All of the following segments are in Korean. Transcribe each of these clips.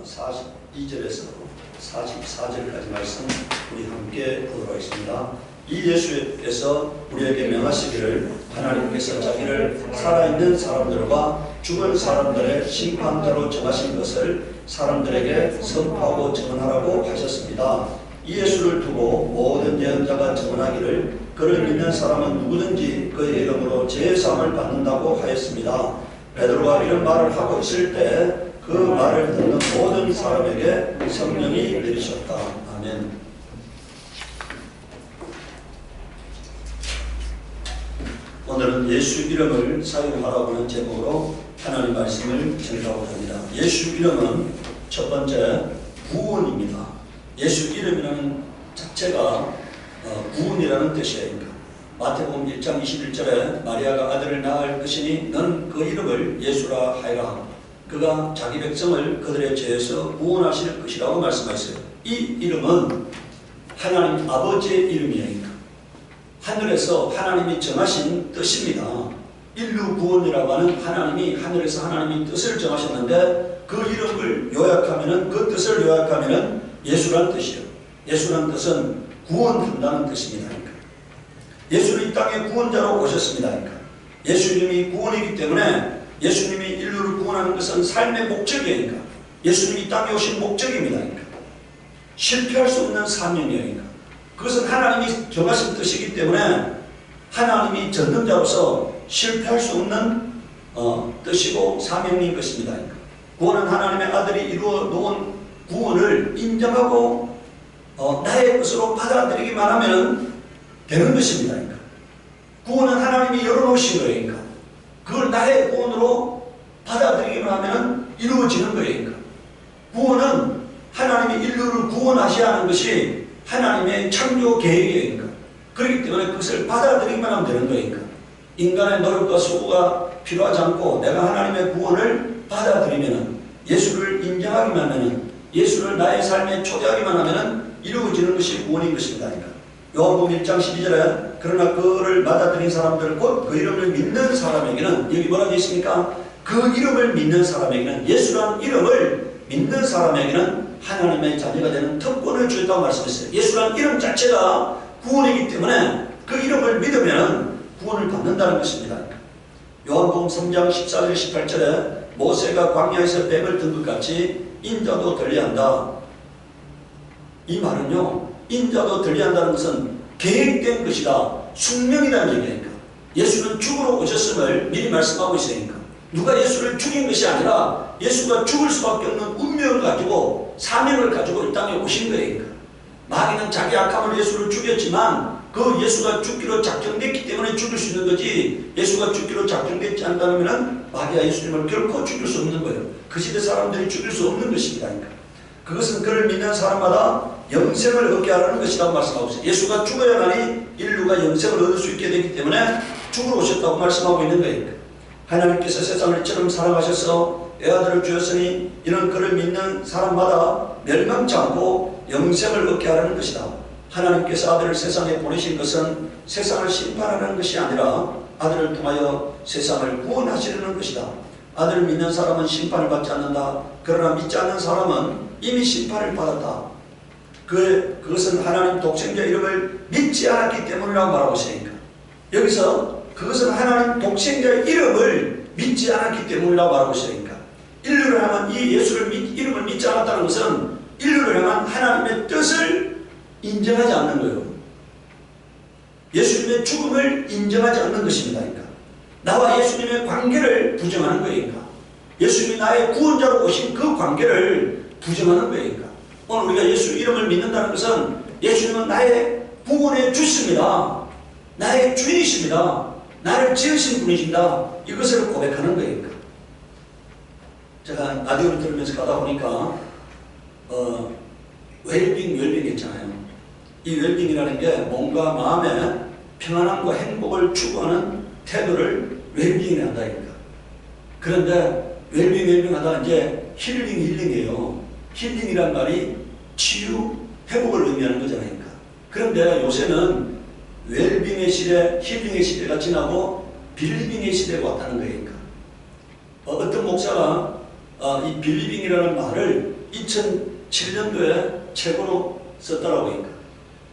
42절에서 44절까지 말씀 우리 함께 보도록 하겠습니다. 이 예수께서 우리에게 명하시기를 하나님께서 자기를 살아있는 사람들과 죽은 사람들의 심판자로 정하신 것을 사람들에게 선포하고 증언하라고 하셨습니다. 이 예수를 두고 모든 예언자가 증언하기를 그를 믿는 사람은 누구든지 그의 이름으로 제사함을 받는다고 하였습니다. 베드로가 이런 말을 하고 있을 때 그 말을 듣는 모든 사람에게 성령이 내리셨다. 아멘. 오늘은 예수 이름을 사용하라고 하는 제목으로 하나님 말씀을 전하고자 합니다. 예수 이름은 첫 번째 구원입니다. 예수 이름이라는 자체가 구원이라는 뜻이에요. 마태복음 1장 21절에 마리아가 아들을 낳을 것이니 너는 그 이름을 예수라 하여라. 그가 자기 백성을 그들의 죄에서 구원하실 것이라고 말씀하셨어요. 이 이름은 하나님 아버지의 이름이에요. 하늘에서 하나님이 정하신 뜻입니다. 인류 구원이라고 하는 하나님이 하늘에서 하나님이 뜻을 정하셨는데 그 이름을 요약하면은 그 뜻을 요약하면은 예수라는 뜻이에요. 예수라는 뜻은 구원한다는 뜻입니다. 예수는 이 땅에 구원자로 오셨습니다. 예수님이 구원이기 때문에 예수님이 인류를 구원하는 것은 삶의 목적이니까 예수님이 이 땅에 오신 목적입니다. 실패할 수 없는 사명이니까 그것은 하나님이 정하신 뜻이기 때문에 하나님이 전능자로서 실패할 수 없는 뜻이고 사명인 것입니다. 구원은 하나님의 아들이 이루어 놓은 구원을 인정하고 나의 것으로 받아들이기만 하면 되는 것입니다. 구원은 하나님이 열어놓으신 거예요. 그걸 나의 구원으로 받아들이기만 하면 이루어지는 거예요. 구원은 하나님이 인류를 구원하셔야 하는 것이 하나님의 창조 계획이니까 그렇기 때문에 그것을 받아들이기만 하면 되는 거니까 인간의 노력과 수고가 필요하지 않고 내가 하나님의 구원을 받아들이면 예수를 인정하기만 하면 예수를 나의 삶에 초대하기만 하면 이루어지는 것이 구원인 것입니다. 요한복음 1장 12절에 그러나 그를 받아들인 사람들 곧 그 이름을 믿는 사람에게는 여기 뭐라고 있습니까? 그 이름을 믿는 사람에게는 예수라는 이름을 믿는 사람에게는 하나님의 자녀가 되는 특권을 주었다고 말씀했어요. 예수라는 이름 자체가 구원이기 때문에 그 이름을 믿으면 구원을 받는다는 것입니다. 요한복음 3장 14절 18절에 모세가 광야에서 뱀을 든 것 같이 인자도 들려한다. 이 말은요. 인자도 들려한다는 것은 계획된 것이다. 숙명이라는 얘기니까. 예수는 죽으러 오셨음을 미리 말씀하고 있으니까. 누가 예수를 죽인 것이 아니라 예수가 죽을 수밖에 없는 운명을 가지고 사명을 가지고 이 땅에 오신 거예요. 마귀는 자기 악함을 예수를 죽였지만 그 예수가 죽기로 작정됐기 때문에 죽일 수 있는 거지 예수가 죽기로 작정됐지 않다면 마귀가 예수님을 결코 죽일 수 없는 거예요. 그 시대 사람들이 죽일 수 없는 것입니다. 그것은 그를 믿는 사람마다 영생을 얻게 하라는 것이라고 말씀하고 있어요. 예수가 죽어야만이 인류가 영생을 얻을 수 있게 되기 때문에 죽으러 오셨다고 말씀하고 있는 거예요. 하나님께서 세상을 이처럼 사랑하셔서 외아들을 주었으니 이는 그를 믿는 사람마다 멸망치 않고 영생을 얻게 하라는 것이다. 하나님께서 아들을 세상에 보내신 것은 세상을 심판하는 것이 아니라 아들을 통하여 세상을 구원하시려는 것이다. 아들을 믿는 사람은 심판을 받지 않는다. 그러나 믿지 않는 사람은 이미 심판을 받았다. 그것은 하나님 독생자 이름을 믿지 않았기 때문이라고 말하고 있으니까 여기서 그것은 하나님 독생자의 이름을 믿지 않았기 때문이라고 말하고 있으니까 인류를 향한 이 예수를 이름을 믿지 않았다는 것은 인류를 향한 하나님의 뜻을 인정하지 않는 거예요. 예수님의 죽음을 인정하지 않는 것입니다. 나와 예수님의 관계를 부정하는 거니까 예수님이 나의 구원자로 오신 그 관계를 부정하는 거니까 오늘 우리가 예수 이름을 믿는다는 것은 예수님은 나의 구원의 주십니다. 나의 주인이십니다. 나를 지으신 분이십니다. 이것을 고백하는 거니까 제가 라디오를 들으면서 가다 보니까 웰빙 있잖아요. 이 웰빙이라는 게 몸과 마음의 평안함과 행복을 추구하는 태도를 웰빙이 한다니까. 그런데 웰빙 하다 이제 힐링이에요. 힐링이란 말이 치유, 회복을 의미하는 거잖아요. 그런데 요새는 웰빙의 시대, 힐링의 시대가 지나고 빌빙의 시대가 왔다는 거니까. 어떤 목사가 이 빌리빙이라는 말을 2007년도에 최고로 썼다라고 합니다.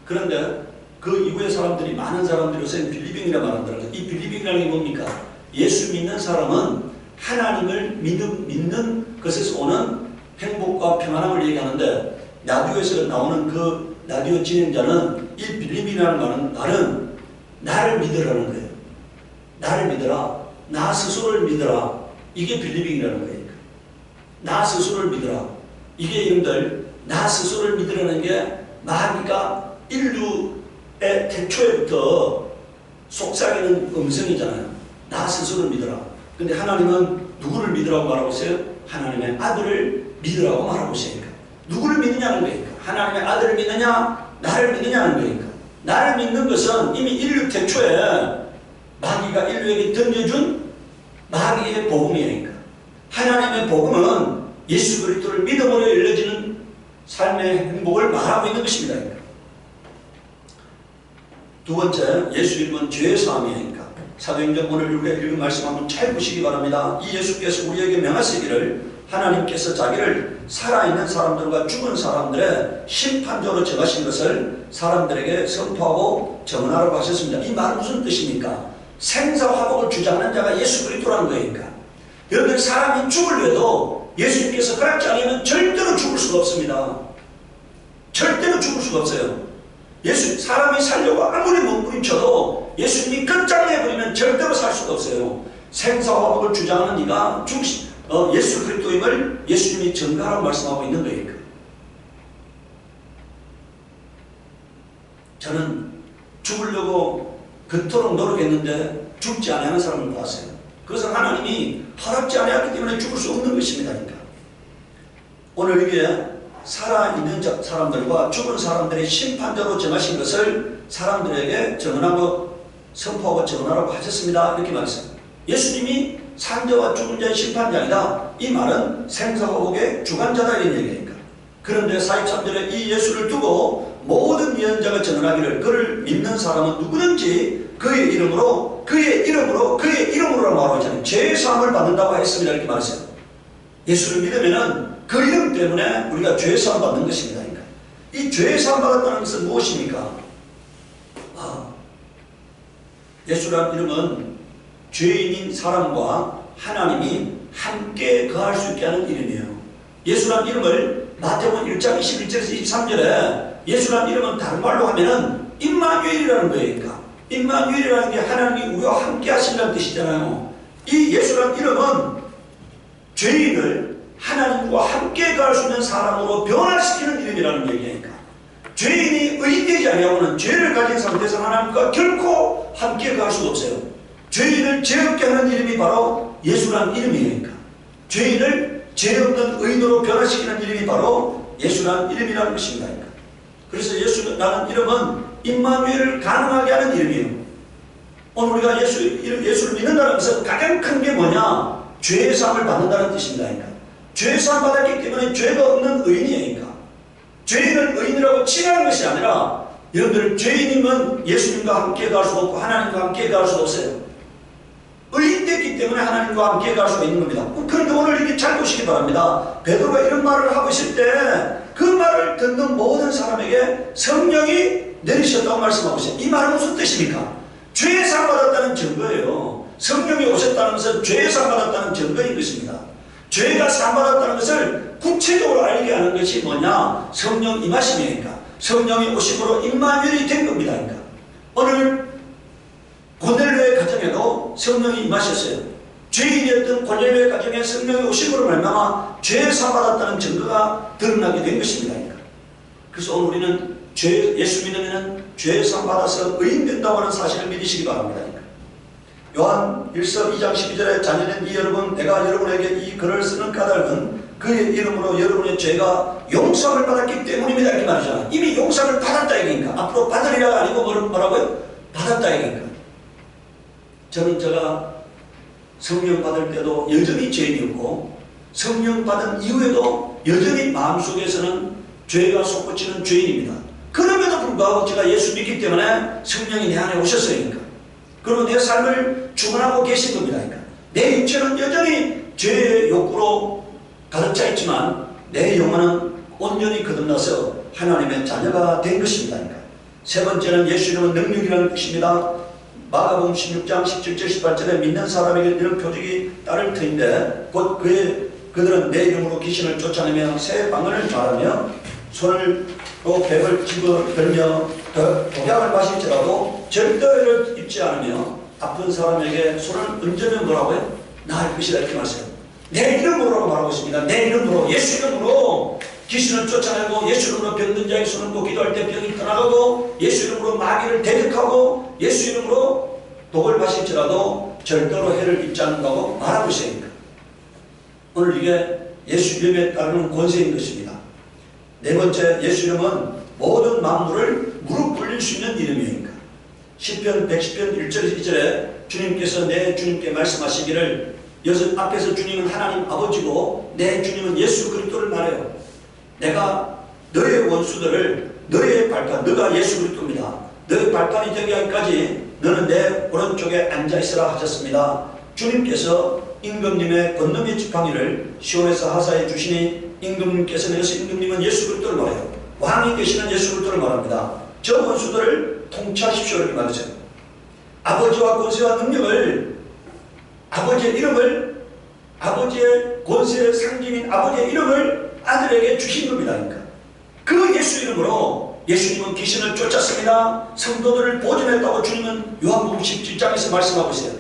그런데 그 이후에 사람들이, 많은 사람들이 요새 빌리빙이라 말한다는 거예요. 이 빌리빙이라는 게 뭡니까? 예수 믿는 사람은 하나님을 믿는 것에서 오는 행복과 평안함을 얘기하는데, 라디오에서 나오는 그 라디오 진행자는 이 빌리빙이라는 말은 나를 믿으라는 거예요. 나를 믿어라. 나 스스로를 믿어라. 이게 빌리빙이라는 거예요. 나 스스로를 믿어라. 이게 여러분들, 나 스스로를 믿으라는 게 마귀가 인류의 태초에부터 속삭이는 음성이잖아요. 나 스스로를 믿어라. 근데 하나님은 누구를 믿으라고 말하고 있어요? 하나님의 아들을 믿으라고 말하고 있으니까. 누구를 믿느냐는 거니까. 하나님의 아들을 믿느냐, 나를 믿느냐는 거니까. 나를 믿는 것은 이미 인류 태초에 마귀가 인류에게 던져준 마귀의 복음이니까. 하나님의 복음은 예수 그리스도를 믿음으로 열려지는 삶의 행복을 말하고 있는 것입니다. 두 번째, 예수 이름은 죄의 사함이니까. 사도행전 오늘 우리가 읽은 말씀 한번 잘 보시기 바랍니다. 이 예수께서 우리에게 명하시기를 하나님께서 자기를 살아있는 사람들과 죽은 사람들의 심판자로 정하신 것을 사람들에게 선포하고 전하라고 하셨습니다. 이 말은 무슨 뜻입니까? 생사화복을 주장하는 자가 예수 그리스도라는 거니까. 여러분, 사람이 죽을래도 예수님께서 그렇지 않으면 절대로 죽을 수가 없습니다. 절대로 죽을 수가 없어요. 사람이 살려고 아무리 몸부림쳐도 예수님이 끝장내버리면 절대로 살 수가 없어요. 생사화복을 주장하는 이가 예수 그리스도임을 예수님이 증거하라고 말씀하고 있는 거니까. 저는 죽으려고 그토록 노력했는데 죽지 않는 사람을 봤어요. 그것은 하나님이 허락지 않았기 때문에 죽을 수 없는 것입니다. 그러니까. 오늘 이게 살아있는 사람들과 죽은 사람들의 심판자로 정하신 것을 사람들에게 전하고 선포하고 전하라고 하셨습니다. 이렇게 말했어요. 예수님이 산자와 죽은 자의 심판자이다. 이 말은 생사화복의 주관자다 이런 얘기니까. 그런데 43절에 이 예수를 두고 모든 예언자가 전하기를 그를 믿는 사람은 누구든지 그의 이름으로 말하고 있잖아요. 죄의 사함을 받는다고 했습니다. 이렇게 말했어요. 예수를 믿으면은 그 이름 때문에 우리가 죄의 사함 받는 것입니다. 그러니까. 이 죄의 사함 받았다는 것은 무엇입니까? 예수라는 이름은 죄인인 사람과 하나님이 함께 거할 수 있게 하는 이름이에요. 예수라는 이름을 마태복음 1장 21절에서 23절에 예수라는 이름은 다른 말로 하면은 임마누엘이라는 거예요. 그러니까. 임마누엘이라는 게 하나님이 우리와 함께 하신다는 뜻이잖아요. 이 예수라는 이름은 죄인을 하나님과 함께 갈 수 있는 사람으로 변화시키는 이름이라는 얘기니까. 죄인이 의인되지 아니하고는 죄를 가진 상태에서 하나님과 결코 함께 갈 수가 없어요. 죄인을 죄 없게 하는 이름이 바로 예수라는 이름이니까. 죄인을 죄 없는 의인으로 변화시키는 이름이 바로 예수라는 이름이라는 것입니다. 그래서 예수라는 이름은 임마누엘을 가능하게 하는 이름이에요. 오늘 우리가 예수를 믿는다는 것은 가장 큰 게 뭐냐? 죄의 사함을 받는다는 뜻입니다. 죄의 사함 받았기 때문에 죄가 없는 의인이니까. 죄인을 의인이라고 칭하는 것이 아니라 여러분들 죄인임은 예수님과 함께 갈 수 없고 하나님과 함께 갈 수 없어요. 의인됐기 때문에 하나님과 함께 갈 수가 있는 겁니다. 그런데 오늘 이렇게 잘 보시기 바랍니다. 베드로가 이런 말을 하고 있을 때 그 말을 듣는 모든 사람에게 성령이 내리셨다고 말씀하고 있어요. 이 말은 무슨 뜻입니까? 죄의 상 받았다는 증거예요. 성령이 오셨다는 것은 죄의 상 받았다는 증거인 것입니다. 죄가 상 받았다는 것을 구체적으로 알게 하는 것이 뭐냐? 성령 임하심이니까. 성령이 오심으로 임마누엘이 된 겁니다. 그러니까. 오늘 고넬료의 가정에도 성령이 임하셨어요. 죄인이었던 고넬료의 가정에 성령이 오심으로 말미암아 죄에 사받았다는 증거가 드러나게 된 것입니다. 그러니까. 그래서 오늘 우리는 예수 믿으면 죄에 사받아서 의인된다고 하는 사실을 믿으시기 바랍니다. 그러니까. 요한 1서 2장 12절에 자녀된 이 여러분, 내가 여러분에게 이 글을 쓰는 까닭은 그의 이름으로 여러분의 죄가 용서를 받았기 때문입니다. 이렇게 말이잖아요. 이미 용서를 받았다 얘기니까. 앞으로 받으리라가 아니고 뭐라고요? 받았다 얘기니까. 제가 성령 받을 때도 여전히 죄인이었고 성령 받은 이후에도 여전히 마음속에서는 죄가 솟구치는 죄인입니다. 그럼에도 불구하고 제가 예수 믿기 때문에 성령이 내 안에 오셨어요. 그리고 내 삶을 주관하고 계신 겁니다. 내 육체는 여전히 죄의 욕구로 가득 차 있지만 내 영혼은 온전히 거듭나서 하나님의 자녀가 된 것입니다. 세 번째는 예수 이름은 능력이라는 뜻입니다. 마가복음 16장 17절 18절에 믿는 사람에게 이런 표적이 따를 터인데 곧 그들은 내 이름으로 귀신을 쫓아내며 새 방언을 말하며 손을 또 뱀을 집어들며 독약을 마실지라도 절대를 입지 않으며 아픈 사람에게 손을 얹으면 뭐라고요? 나을 것이다 이렇게 말씀해요. 내 이름으로 말하고 있습니다. 내 이름으로, 예수 이름으로 귀신을 쫓아내고 예수 이름으로 병든 자에게 손을 놓고 기도할 때 병이 떠나가고 예수 이름으로 마귀를 대적하고 예수 이름으로 독을 마실지라도 절대로 해를 입지 않는다고 말하고 있습니다. 오늘 이게 예수 이름에 따르는 권세인 것입니다. 네 번째, 예수 이름은 모든 만물을 무릎 꿇릴 수 있는 이름이니까. 시편 110편 1절 2절에 주님께서 내 주님께 말씀하시기를 여기서 앞에서 주님은 하나님 아버지고 내 주님은 예수 그리스도를 말해요. 내가 너의 원수들을 너의 발판, 너가 예수 그리스도입니다. 너의 발판이 되기 하기까지 너는 내 오른쪽에 앉아있으라 하셨습니다. 주님께서 임금님의 권능의 지팡이를 시온에서 하사해 주시니 임금님께서 내려서 임금님은 예수 그리스도를 말해요. 왕이 되시는 예수 그리스도를 말합니다. 저 원수들을 통치하십시오 이렇게 말하세요. 아버지와 권세와 능력을 아버지의 이름을 아버지의 권세의 상징인 아버지의 이름을 아들에게 주신 겁니다. 그러니까 그 예수 이름으로 예수님은 귀신을 쫓았습니다. 성도들을 보존했다고 주님은 요한복음 17장에서 말씀하고 있어요.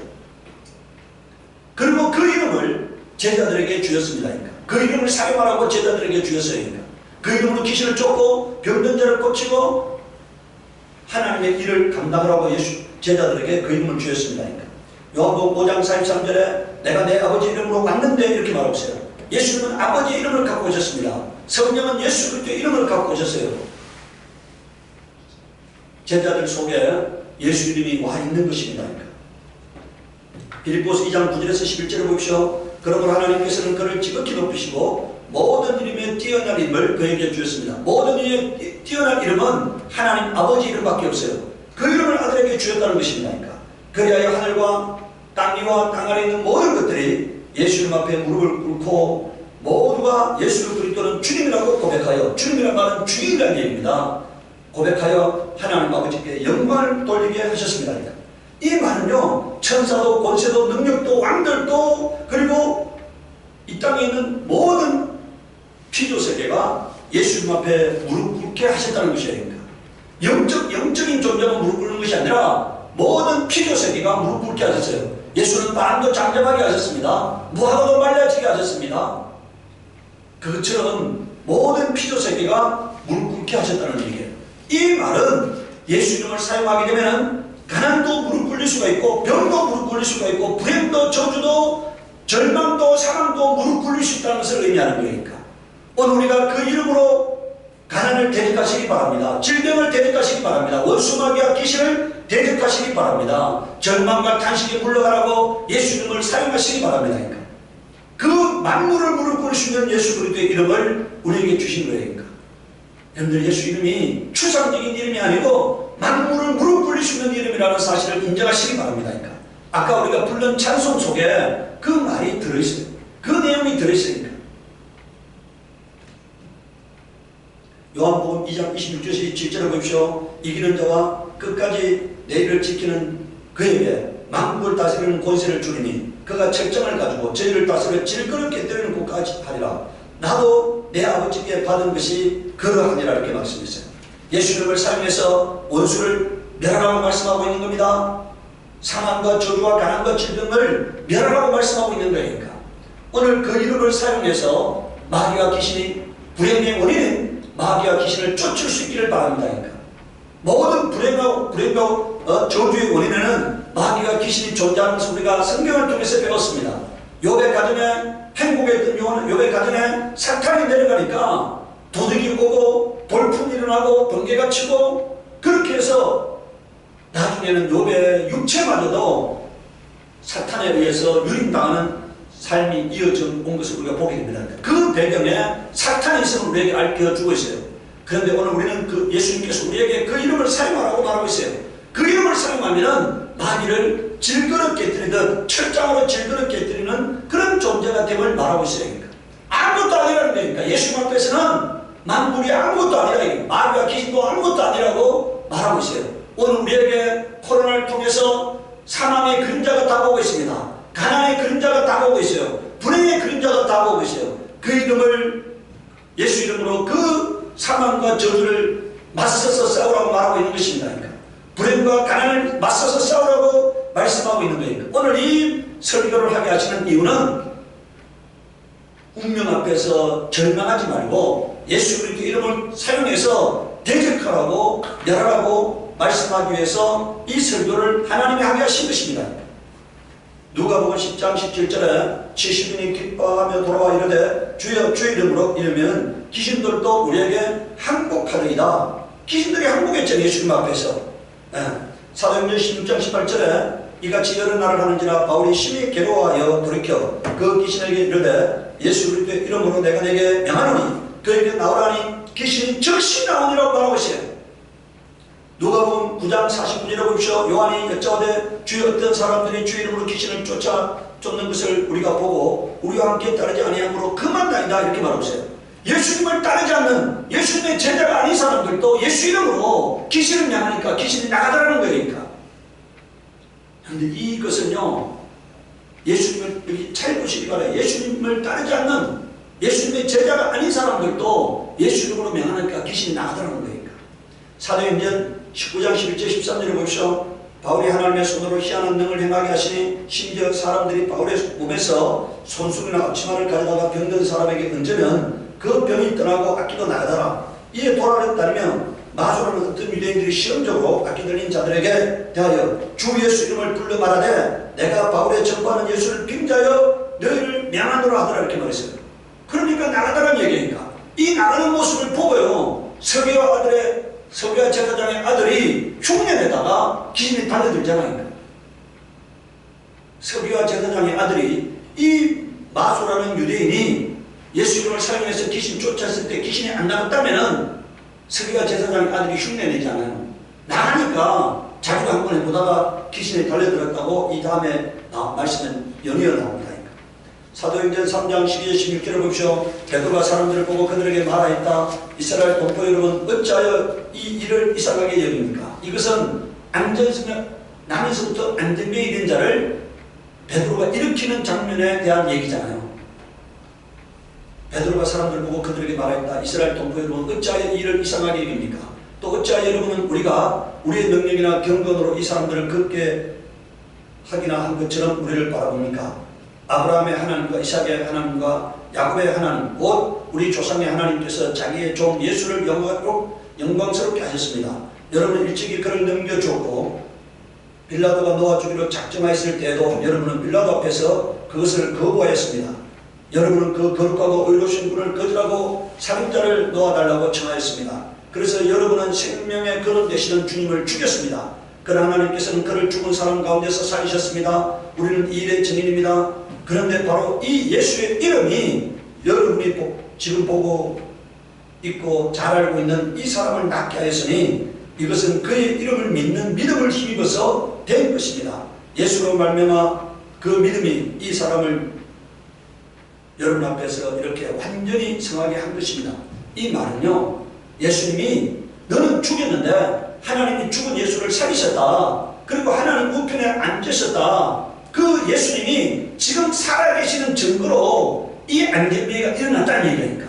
그리고 그 이름을 제자들에게 주셨습니다. 그러니까 그 이름을 사용하라고 제자들에게 주셨어요. 그러니까 그 이름으로 귀신을 쫓고 병든 자를 고치고 하나님의 일을 감당하라고 제자들에게 그 이름을 주셨습니다. 그러니까 요한복음 5장 43절에 내가 내 아버지 이름으로 왔는데 이렇게 말하고 있어요. 예수님은 아버지의 이름을 갖고 오셨습니다. 성령은 예수 그리스도의 이름을 갖고 오셨어요. 제자들 속에 예수 이름이 와 있는 것입니다. 빌립보서 2장 9절에서 11절을 보십시오. 그러므로 하나님께서는 그를 지극히 높이시고 모든 이름에 뛰어난 이름을 그에게 주셨습니다. 모든 이름에 뛰어난 이름은 하나님 아버지 이름밖에 없어요. 그 이름을 아들에게 주셨다는 것입니다. 그리하여 하늘과 땅 위와 땅 아래에 있는 모든 것들이 예수 이름 앞에 무릎을 꿇고 모두가 예수 그리스도는 주님이라고 고백하여, 주님이란 말은 주인이라는 얘기입니다. 고백하여 하나님 아버지께 영광을 돌리게 하셨습니다. 이 말은요, 천사도 권세도 능력도 왕들도 그리고 이 땅에 있는 모든 피조세계가 예수님 앞에 무릎 꿇게 하셨다는 것이에요. 영적인 존재만 무릎 꿇는 것이 아니라 모든 피조세계가 무릎 꿇게 하셨어요. 예수는 바람도 잠잠하게 하셨습니다. 무화과도 말라지게 하셨습니다. 그것처럼 모든 피조세계가 무릎 꿇게 하셨다는 얘기예요. 이 말은 예수 이름을 사용하게 되면 가난도 무릎 꿇릴 수가 있고 병도 무릎 꿇릴 수가 있고 불행도 저주도 절망도 사랑도 무릎 꿇릴 수 있다는 것을 의미하는 거니까 오늘 우리가 그 이름으로 가난을 대적하시기 바랍니다. 질병을 대적하시기 바랍니다. 원수마귀와 귀신을 대적하시기 바랍니다. 절망과 탄식에 물러가라고 예수 이름을 사용하시기 바랍니다. 그 만물을 무릎 꿇을 수 있는 예수 그리스도의 이름을 우리에게 주신 거예요. 여러분들 예수 이름이 추상적인 이름이 아니고 만물을 무릎 꿇릴 수 있는 이름이라는 사실을 인정하시기 바랍니다. 아까 우리가 부른 찬송 속에 그 말이 들어있어요. 그 내용이 들어있으니까. 요한복음 2장 26절 7절을 보십시오. 이기는 자와 끝까지 내일을 지키는 그에게 만국을 다스리는 권세를 주리니 그가 책정을 가지고 저희를 다스려 질그릇 깨뜨리는 곳까지 하리라. 나도 내 아버지께 받은 것이 그러하니라 이렇게 말씀했어요. 예수 이름을 사용해서 원수를 멸하라고 말씀하고 있는 겁니다. 상함과 저주와 가난과 질병을 멸하라고 말씀하고 있는 거니까 오늘 그 이름을 사용해서 마귀와 귀신이 불행의 원인인 마귀와 귀신을 쫓을 수 있기를 바랍니다. 모든 불행과 저주의 원인에는 마귀와 귀신이 존재하는 것을 우리가 성경을 통해서 배웠습니다. 욥의 가정에 행복에 있던 욥의 가정에 사탄이 내려가니까 도둑이 오고 돌풍이 일어나고 번개가 치고 그렇게 해서 나중에는 욥의 육체마저도 사탄에 의해서 유린당하는 삶이 이어져 온 것을 우리가 보게 됩니다. 그 배경에 사탄이 있음을 우리에게 알려주고 있어요. 그런데 오늘 우리는 그 예수님께서 우리에게 그 이름을 사용하라고 말하고 있어요. 그 이름을 사용하면 마귀를 질그릇 깨뜨리듯 철장으로 질그릇 깨뜨리는 그런 존재가 됨을 말하고 있어요. 아무것도 아니라는 거니까. 예수님 앞에서는 만물이 아무것도 아니라, 마귀와 귀신도 아무것도 아니라고 말하고 있어요. 오늘 우리에게 코로나를 통해서 사망의 그림자가 다가오고 있습니다. 가난의 그림자가 다가오고 있어요. 불행의 그림자가 다가오고 있어요. 그 이름을, 예수 이름으로 그 사망과 저주를 맞서서 싸우라고 말하고 있는 것입니다. 불행과 가난을 맞서서 싸우라고 말씀하고 있는 거예요. 오늘 이 설교를 하게 하시는 이유는 운명 앞에서 절망하지 말고 예수 그리스도 이름을 사용해서 대적하라고 멸하라고 말씀하기 위해서 이 설교를 하나님이 하게 하신 것입니다. 누가복음 10장 17절에 70인이 기뻐하며 돌아와 이르되 주여 주의 이름으로 이르면 귀신들도 우리에게 항복하리이다. 귀신들이 항복했죠. 예수님 앞에서. 사도행전 16장 18절에 이같이 여러 날을 하는지라 바울이 심히 괴로워하여 돌이켜 그 귀신에게 이르되 예수 그리스도의 이름으로 내가 내게 명하노니 그에게 나오라니 귀신이 즉시 나오니라고 말하고 있어요. 누가복음 9장 49절에 보십시오. 요한이 여짜오되 주의 어떤 사람들이 주의 이름으로 귀신을 쫓는 것을 우리가 보고 우리와 함께 따르지 아니하므로 그만다이다 이렇게 말하고 있어요. 예수님을 따르지 않는 예수님의 제자가 아닌 사람들도 예수 이름으로 귀신을 명하니까 귀신이 나가더라는 거니까. 그런데 이것은요, 예수님을 여기 잘 보시기 바라요. 예수님을 따르지 않는 예수님의 제자가 아닌 사람들도 예수 이름으로 명하니까 귀신이 나가더라는 거니까. 사도행전 19장 11절 13절에 보십시오. 바울이 하나님의 손으로 희한한 능을 행하게 하시니 심지어 사람들이 바울의 몸에서 손수건이나 앞치마를 가져다가 병든 사람에게 얹으면 그 병이 떠나고 악기도 나가더라. 이에 도라를 따르면 마술하는 어떤 유대인들이 시험적으로 악기 들린 자들에게 대하여 주 예수 이름을 불러 말하되 내가 바울의 전파하는 예수를 빙자하여 너희를 명하노라 하더라 이렇게 말했어요. 그러니까 나가더라는 얘기니까 이 나가는 모습을 보고요, 서기와 제사장의 아들이 흉내내다가 귀신이 달려들잖아요. 서기와 제사장의 아들이 이 마술하는 유대인이 예수 이름을 사용해서 귀신 쫓았을 때 귀신이 안 나갔다면은 서기와 제사장의 아들이 흉내내잖아요. 나가니까 자기가 한 번에 보다가 귀신이 달려들었다고 이 다음에 말씀은 연이어 나옵니다. 사도행전 3장 12절 16절을 보십시오. 베드로가 사람들을 보고 그들에게 말하였다. 이스라엘 동포 여러분 어찌하여 이 일을 이상하게 여깁니까? 이것은 나면서부터 안전병이 된 자를 베드로가 일으키는 장면에 대한 얘기잖아요. 베드로가 사람들을 보고 그들에게 말하였다. 이스라엘 동포 여러분 어찌하여 이 일을 이상하게 여깁니까? 또 어찌하여 여러분은 우리가 우리의 능력이나 경건으로 이 사람들을 걷게 하기나 한 것처럼 우리를 바라봅니까? 아브라함의 하나님과 이삭의 하나님과 야곱의 하나님 곧 우리 조상의 하나님께서 자기의 종 예수를 영광스럽게 하셨습니다. 여러분은 일찍이 그를 넘겨주었고 빌라도가 놓아주기로 작정하였을 때에도 여러분은 빌라도 앞에서 그것을 거부하였습니다. 여러분은 그 거룩하고 의로우신 분을 거절하고 살인자를 놓아달라고 청하였습니다. 그래서 여러분은 생명의 근원 되시는 주님을 죽였습니다. 그러나 하나님께서는 그를 죽은 사람 가운데서 살리셨습니다. 우리는 이 일의 증인입니다. 그런데 바로 이 예수의 이름이 여러분이 지금 보고 있고 잘 알고 있는 이 사람을 낫게 하였으니 이것은 그의 이름을 믿는 믿음을 힘입어서 된 것입니다. 예수로 말미암아 그 믿음이 이 사람을 여러분 앞에서 이렇게 완전히 성하게 한 것입니다. 이 말은요, 예수님이 너는 죽였는데 하나님이 죽은 예수를 살리셨다. 그리고 하나님 우편에 앉으셨다. 그 예수님이 지금 살아계시는 증거로 이 안전병이가 일어났다는 얘기니까.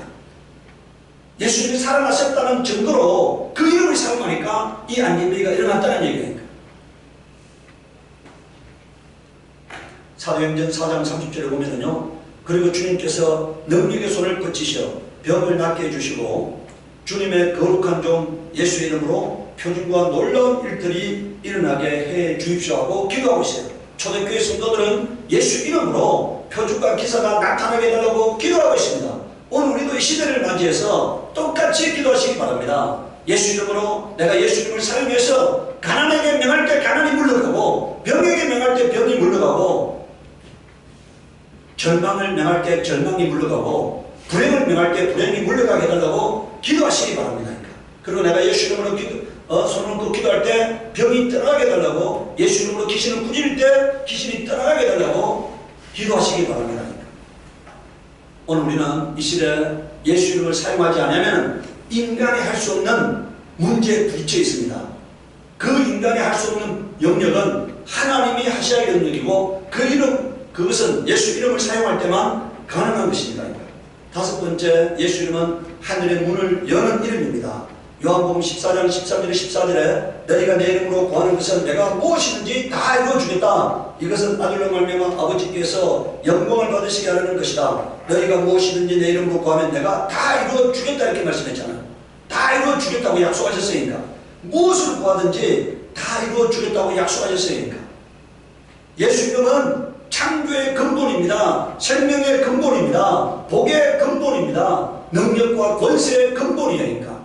예수님이 살아나셨다는 증거로 그 이름을 사용하니까 이 안전병이가 일어났다는 얘기니까. 사도행전 4장 30절에 보면은요, 그리고 주님께서 능력의 손을 뻗치셔 병을 낫게 해주시고 주님의 거룩한 종 예수의 이름으로 표징과 놀라운 일들이 일어나게 해 주십시오 하고 기도하고 있어요. 초대교회 성도들은 예수 이름으로 표적과 기사가 나타나게 해달라고 기도하고 있습니다. 오늘 우리도 이 시대를 맞이해서 똑같이 기도하시기 바랍니다. 예수 이름으로 내가 예수 이름을 사용해서 가난에게 명할 때 가난이 물러가고 병에게 명할 때 병이 물러가고 절망을 명할 때 절망이 물러가고 불행을 명할 때 불행이 물러가게 해달라고 기도하시기 바랍니다. 그리고 내가 예수 이름으로 손을 긋고 기도할 때 병이 떠나게 해달라고, 예수 이름으로 귀신을 꾸짖을 때 귀신이 떠나게 해달라고 기도하시기 바랍니다. 오늘 우리는 이 시대에 예수 이름을 사용하지 않으면 인간이 할 수 없는 문제에 부딪혀 있습니다. 그 인간이 할 수 없는 영역은 하나님이 하셔야 할 영역이고 그 이름, 그것은 예수 이름을 사용할 때만 가능한 것입니다. 다섯 번째, 예수 이름은 하늘의 문을 여는 이름입니다. 요한복음 14장 13절에 14절에 너희가 내 이름으로 구하는 것은 내가 무엇이든지 다 이루어주겠다. 이것은 아들로 말미암아 아버지께서 영광을 받으시게 하려는 것이다. 너희가 무엇이든지 내 이름으로 구하면 내가 다 이루어주겠다 이렇게 말씀했잖아요. 다 이루어주겠다고 약속하셨으니까 무엇을 구하든지 다 이루어주겠다고 약속하셨으니까 예수 이름은 창조의 근본입니다. 생명의 근본입니다. 복의 근본입니다. 능력과 권세의 근본이니까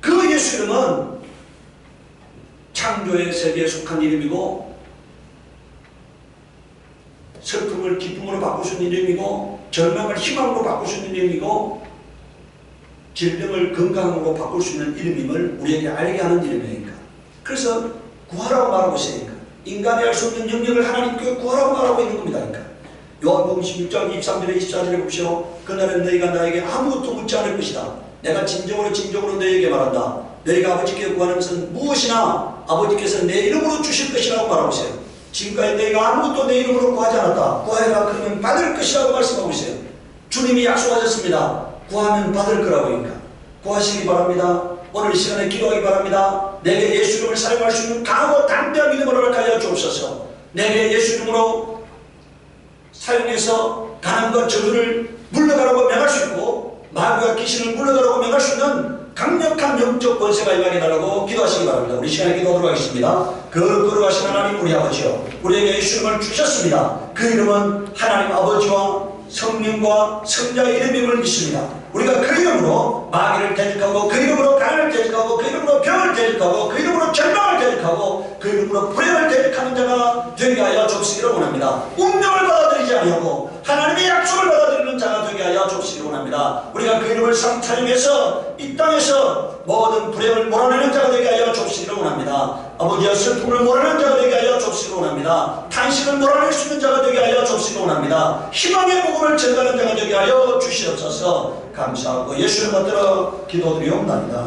그 예수 이름은 창조의 세계에 속한 이름이고 슬픔을 기쁨으로 바꿀 수 있는 이름이고 절망을 희망으로 바꿀 수 있는 이름이고 질병을 건강으로 바꿀 수 있는 이름임을 우리에게 알게 하는 이름이니까 그래서 구하라고 말하고 있으니까 인간이 할 수 없는 영역을 하나님께 구하라고 말하고 있는 겁니다. 그러니까 요한복음 16장 23절에 24절에 보시오. 그날은 너희가 나에게 아무것도 묻지 않을 것이다. 내가 진정으로 너희에게 말한다. 너희가 아버지께 구하는 것은 무엇이나 아버지께서 내 이름으로 주실 것이라고 말하고 있어요. 지금까지 너희가 아무것도 내 이름으로 구하지 않았다. 구하여라 그러면 받을 것이라고 말씀하고 있어요. 주님이 약속하셨습니다. 구하면 받을 거라고 하니까 구하시기 바랍니다. 오늘 이 시간에 기도하기 바랍니다. 내게 예수 이름을 사용할 수 있는 강하고 담대한 믿음을 허락하여 주옵소서. 내게 예수 이름으로 사용해서 가난과 저주를 물러가라고 명할 수 있고 마귀와 귀신을 물러가라고 명할 수 있는 강력한 영적 권세가 임하게 달라고 기도하시기 바랍니다. 우리 시간에 기도하도록 하겠습니다. 거룩하신 하나님 우리 아버지요, 우리에게 예수 이름을 주셨습니다. 그 이름은 하나님 아버지와 성령과 성자의 이름임을 믿습니다. 우리가 그 이름으로 마귀를 대적하고 그 이름으로 가난을 대적하고 그 이름으로 병을 대적하고 그 이름으로 절망을 대적하고 그 이름으로 불행을 대적하는 자가 되게 하여 좁시기를 원합니다. 운명을 받아들이지 아니하고 하나님의 약속을 받아들이는 자가 되게 하여 좁시기를 원합니다. 우리가 그 이름을 사용해서 이 땅에서 모든 불행을 몰아내는 자가 되게 하여 좁시기를 원합니다. 아버지여 슬픔을 몰아내는 자가 되게 하여 좁시기를 원합니다. 탄식을 몰아낼 수 있는 자가 되게 하여 좁시기를 원합니다. 희망의 복음을 전가하는 자가 되게 하여 주시옵소서. 감사하고 예수를 받들어 기도드리옵나이다.